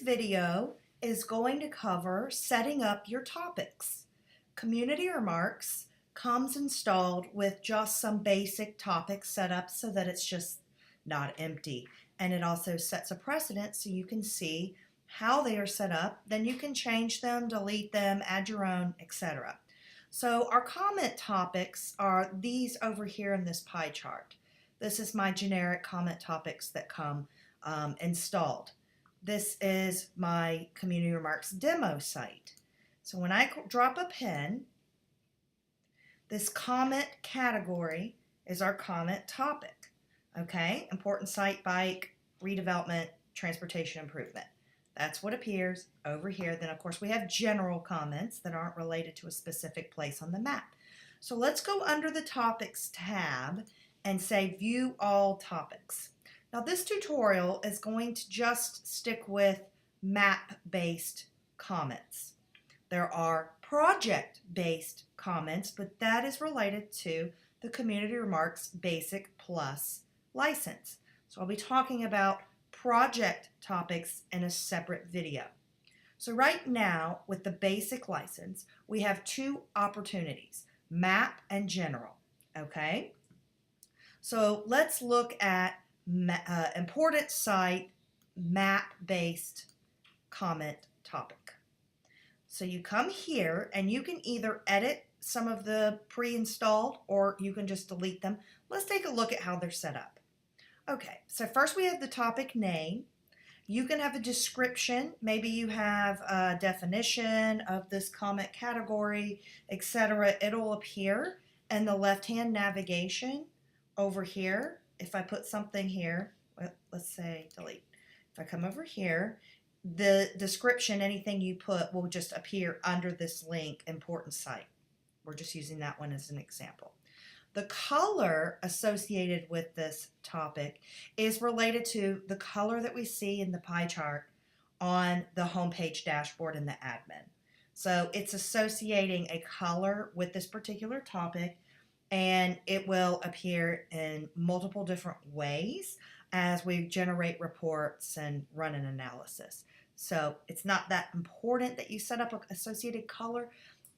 video is going to cover setting up your topics. Community Remarks comes installed with just some basic topics set up so that it's just not empty. And it also sets a precedent so you can see how they are set up. Then you can change them, delete them, add your own, etc. So our comment topics are these over here in this pie chart. This is my generic comment topics that come installed. This is my Community Remarks demo site. So when I drop a pin, this comment category is our comment topic. Okay, important site, bike, redevelopment, transportation improvement. That's what appears over here. Then of course we have general comments that aren't related to a specific place on the map. So let's go under the topics tab and say view all topics. Now this tutorial is going to just stick with map-based comments. There are project-based comments, but that is related to the Community Remarks Basic Plus license. So I'll be talking about project topics in a separate video. So right now with the basic license, we have two opportunities, map and general, okay? So let's look at important site map-based comment topic. So you come here and you can either edit some of the pre-installed or you can just delete them. Let's take a look at how they're set up. Okay, so first we have the topic name. You can have a description. Maybe you have a definition of this comment category, etc. It'll appear in the left-hand navigation over here. If I put something here, let's say delete. If I come over here, the description, anything you put will just appear under this link, important site. We're just using that one as an example. The color associated with this topic is related to the color that we see in the pie chart on the homepage dashboard in the admin. So it's associating a color with this particular topic, and it will appear in multiple different ways as we generate reports and run an analysis. So it's not that important that you set up an associated color.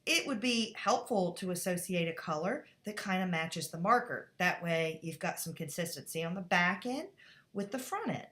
It would be helpful to associate a color that kind of matches the marker. That way you've got some consistency on the back end with the front end.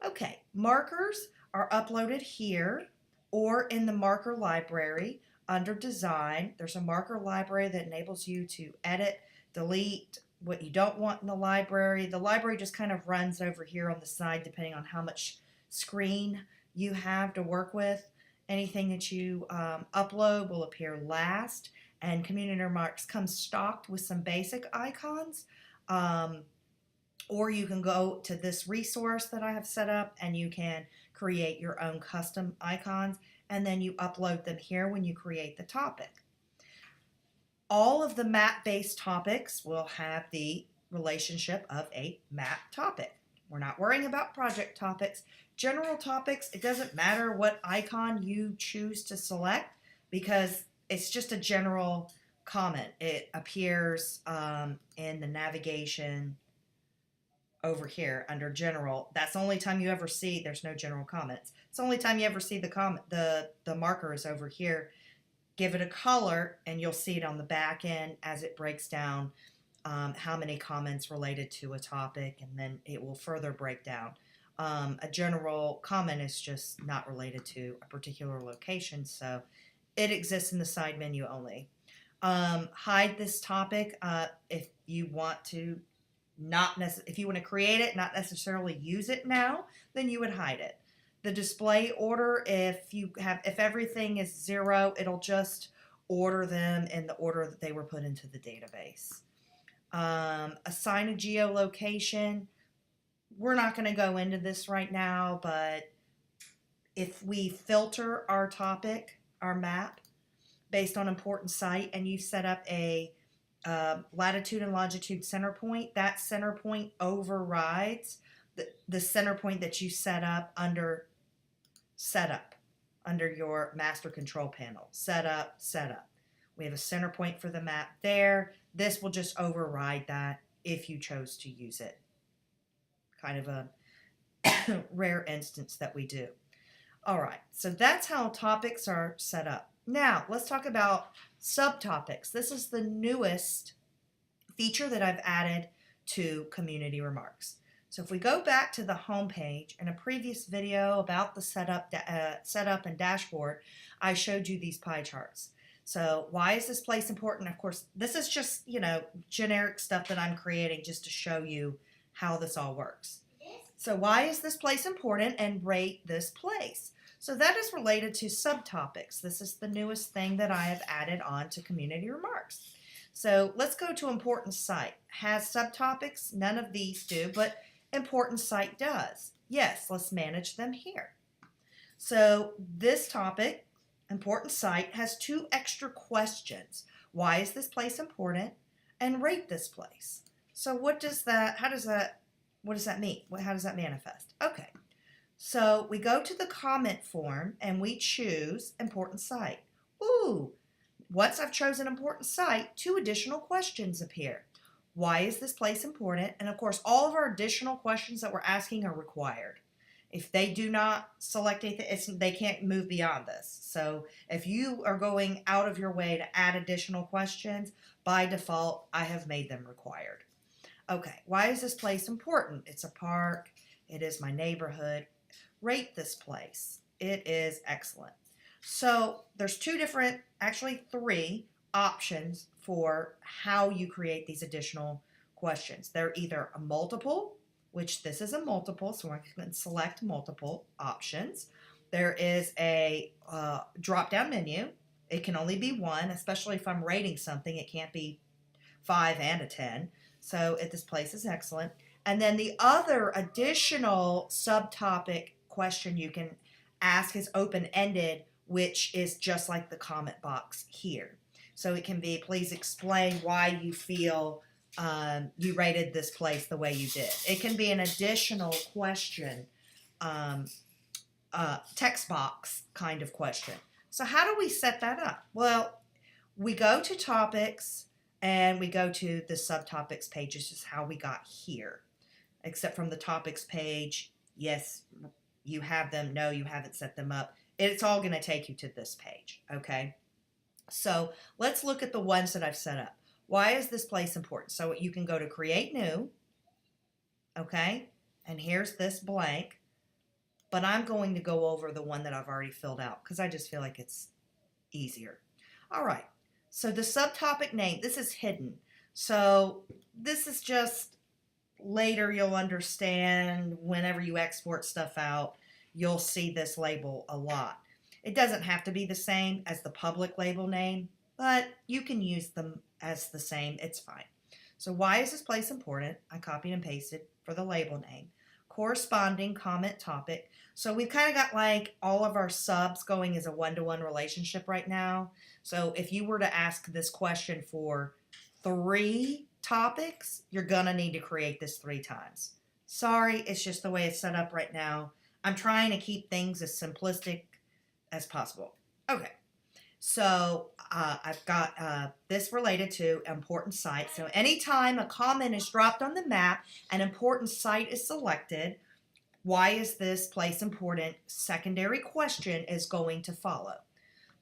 Okay, markers are uploaded here or in the marker library under design. There's a marker library that enables you to edit, delete what you don't want in the library. The library just kind of runs over here on the side depending on how much screen you have to work with. Anything that you upload will appear last, and Community Remarks comes stocked with some basic icons, or you can go to this resource that I have set up and you can create your own custom icons, and then you upload them here when you create the topic. All of the map-based topics will have the relationship of a map topic. We're not worrying about project topics. General topics, it doesn't matter what icon you choose to select because it's just a general comment. It appears in the navigation over here under general. That's the only time you ever see, there's no general comments. It's the only time you ever see the markers over here. Give it a color and you'll see it on the back end as it breaks down how many comments related to a topic, and then it will further break down. A general comment is just not related to a particular location, so it exists in the side menu only. Hide this topic if you want to if you want to create it, not necessarily use it now, then you would hide it. The display order, if everything is 0, it'll just order them in the order that they were put into the database. Assign a geolocation. We're not going to go into this right now, but if we filter our topic, our map, based on important site, and you set up a latitude and longitude center point, that center point overrides the center point that you set up under setup, under your master control panel. Setup. We have a center point for the map there. This will just override that if you chose to use it. Kind of a rare instance that we do. All right, so that's how topics are set up. Now, let's talk about subtopics. This is the newest feature that I've added to community remarks. So if we go back to the home page, in a previous video about the setup and dashboard, I showed you these pie charts. So why is this place important? Of course, this is just, generic stuff that I'm creating just to show you how this all works. So why is this place important, and rate this place? So that is related to subtopics. This is the newest thing that I have added on to community remarks. So let's go to important site. Has subtopics? None of these do, but important site does. Yes, let's manage them here. So this topic, important site, has 2 extra questions. Why is this place important? And rate this place. So what does that mean? How does that manifest? Okay. So we go to the comment form and we choose important site. Ooh, once I've chosen important site, 2 additional questions appear. Why is this place important? And of course, all of our additional questions that we're asking are required. If they do not select anything, they can't move beyond this. So if you are going out of your way to add additional questions, by default, I have made them required. Okay, why is this place important? It's a park. It is my neighborhood. Rate this place. It is excellent. So there's 3 options for how you create these additional questions. They're either a multiple, which this is a multiple, so I can select multiple options. There is a drop-down menu. It can only be 1, especially if I'm rating something. It can't be 5 and a 10. So this place is excellent. And then the other additional subtopic question you can ask is open-ended, which is just like the comment box here. So it can be, please explain why you feel you rated this place the way you did. It can be an additional question, text box kind of question. So how do we set that up? Well, we go to topics and we go to the subtopics page. This is how we got here. Except from the topics page, yes, you have them. No, you haven't set them up. It's all going to take you to this page, okay? So let's look at the ones that I've set up. Why is this place important? So you can go to create new, okay? And here's this blank, but I'm going to go over the one that I've already filled out because I just feel like it's easier. All right, so the subtopic name, this is hidden. So this is just later you'll understand whenever you export stuff out, you'll see this label a lot. It doesn't have to be the same as the public label name, but you can use them as the same. It's fine. So why is this place important? I copied and pasted for the label name. Corresponding comment topic. So we've kind of got like all of our subs going as a one-to-one relationship right now. So if you were to ask this question for 3 topics, you're going to need to create this 3 times. Sorry, it's just the way it's set up right now. I'm trying to keep things as simplistic as possible. Okay, so I've got this related to important site. So anytime a comment is dropped on the map, an important site is selected. Why is this place important? Secondary question is going to follow.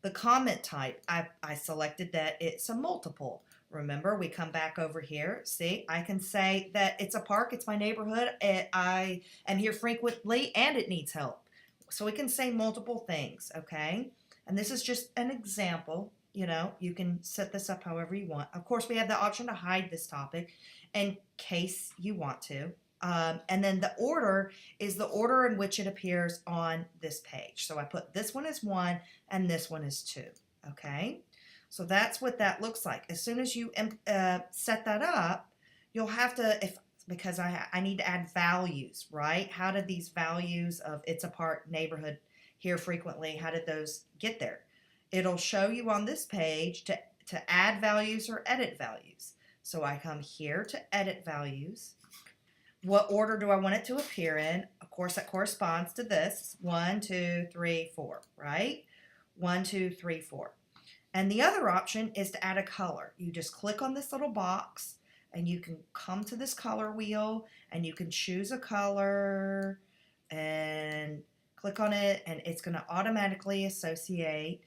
The comment type, I selected that it's a multiple. Remember, we come back over here. See, I can say that it's a park, it's my neighborhood, I am here frequently, and it needs help. So we can say multiple things, okay? And this is just an example. You can set this up however you want. Of course, we have the option to hide this topic in case you want to. And then the order is the order in which it appears on this page. So I put this one as 1 and this one as 2, okay? So that's what that looks like. As soon as you set that up, you'll have to, because I need to add values, right? How did these values of it's a park, neighborhood, here frequently, how did those get there? It'll show you on this page to add values or edit values. So I come here to edit values. What order do I want it to appear in? Of course, that corresponds to this. 1, 2, 3, 4, right? 1, 2, 3, 4. And the other option is to add a color. You just click on this little box and you can come to this color wheel and you can choose a color and click on it, and it's going to automatically associate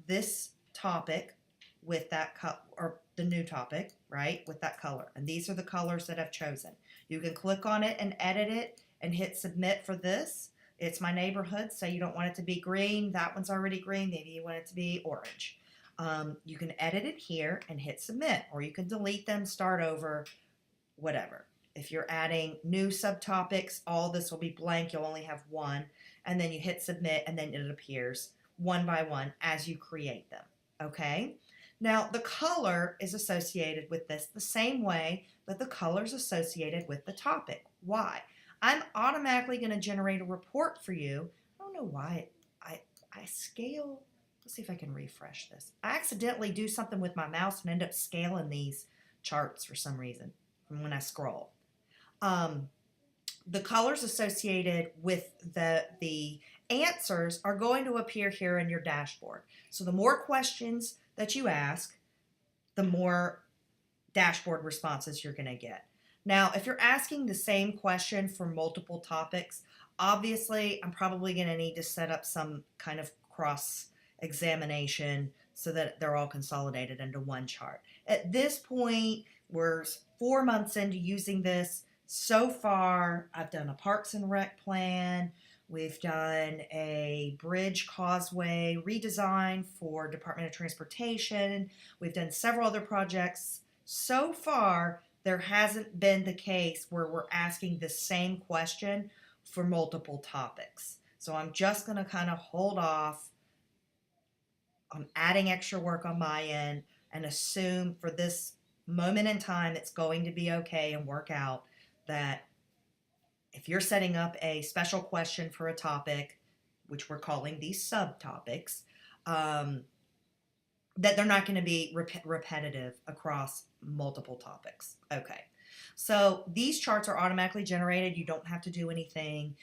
this topic with that or the new topic, right, with that color. And these are the colors that I've chosen. You can click on it and edit it and hit submit for this. It's my neighborhood, so you don't want it to be green. That one's already green. Maybe you want it to be orange. You can edit it here and hit submit, or you can delete them, start over, whatever. If you're adding new subtopics, all this will be blank. You'll only have one, and then you hit submit, and then it appears one by one as you create them. Okay? Now, the color is associated with this the same way that the color is associated with the topic. Why? I'm automatically going to generate a report for you. I don't know why I scale. Let's see if I can refresh this. I accidentally do something with my mouse and end up scaling these charts for some reason from when I scroll. The colors associated with the answers are going to appear here in your dashboard. So the more questions that you ask, the more dashboard responses you're going to get. Now, if you're asking the same question for multiple topics, obviously I'm probably going to need to set up some kind of cross-examination so that they're all consolidated into one chart. At this point, we're 4 months into using this. So far, I've done a Parks and Rec plan. We've done a bridge causeway redesign for Department of Transportation. We've done several other projects. So far, there hasn't been the case where we're asking the same question for multiple topics. So I'm just going to kind of hold off on adding extra work on my end and assume for this moment in time it's going to be okay and work out that if you're setting up a special question for a topic, which we're calling these subtopics, that they're not going to be repetitive across multiple topics. Okay, so these charts are automatically generated. You don't have to do anything.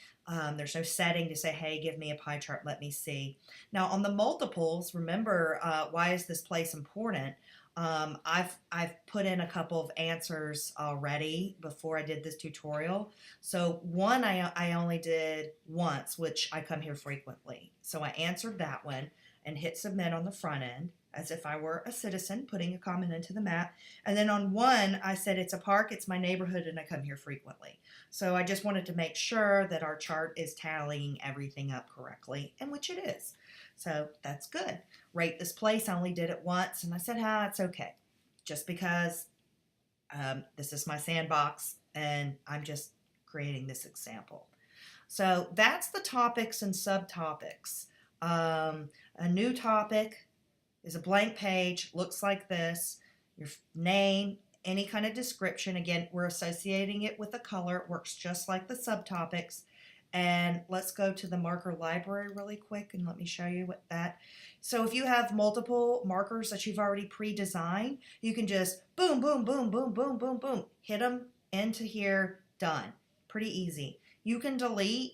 There's no setting to say, hey, give me a pie chart, let me see. Now on the multiples, remember, why is this place important? I've put in a couple of answers already before I did this tutorial. So one I only did once, which I come here frequently. So I answered that one and hit submit on the front end as if I were a citizen putting a comment into the map. And then on one, I said it's a park, it's my neighborhood, and I come here frequently. So I just wanted to make sure that our chart is tallying everything up correctly, and which it is. So that's good. Rate this place, I only did it once, and I said, it's okay. Just because this is my sandbox, and I'm just creating this example. So that's the topics and subtopics. A new topic is a blank page, looks like this. Your name, any kind of description. Again, we're associating it with a color. It works just like the subtopics. And let's go to the marker library really quick and let me show you what that. So if you have multiple markers that you've already pre-designed, you can just boom, boom, boom, boom, boom, boom, boom, hit them into here, done. Pretty easy. You can delete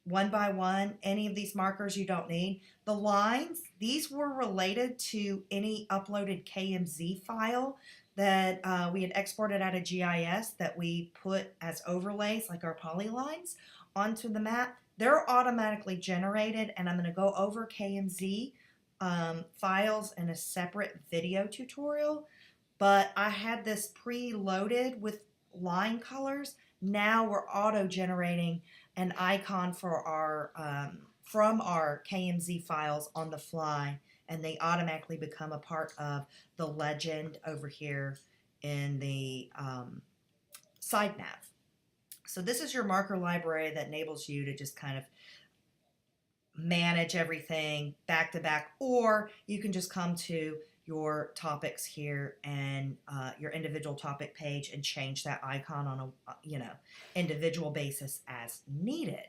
one by one any of these markers you don't need. The lines, these were related to any uploaded KMZ file that we had exported out of GIS that we put as overlays, like our polylines, onto the map. They're automatically generated, and I'm going to go over KMZ files in a separate video tutorial, but I had this pre-loaded with line colors. Now we're auto-generating an icon for our from our KMZ files on the fly, and they automatically become a part of the legend over here in the side nav. So this is your marker library that enables you to just kind of manage everything back to back, or you can just come to your topics here and your individual topic page and change that icon on a individual basis as needed.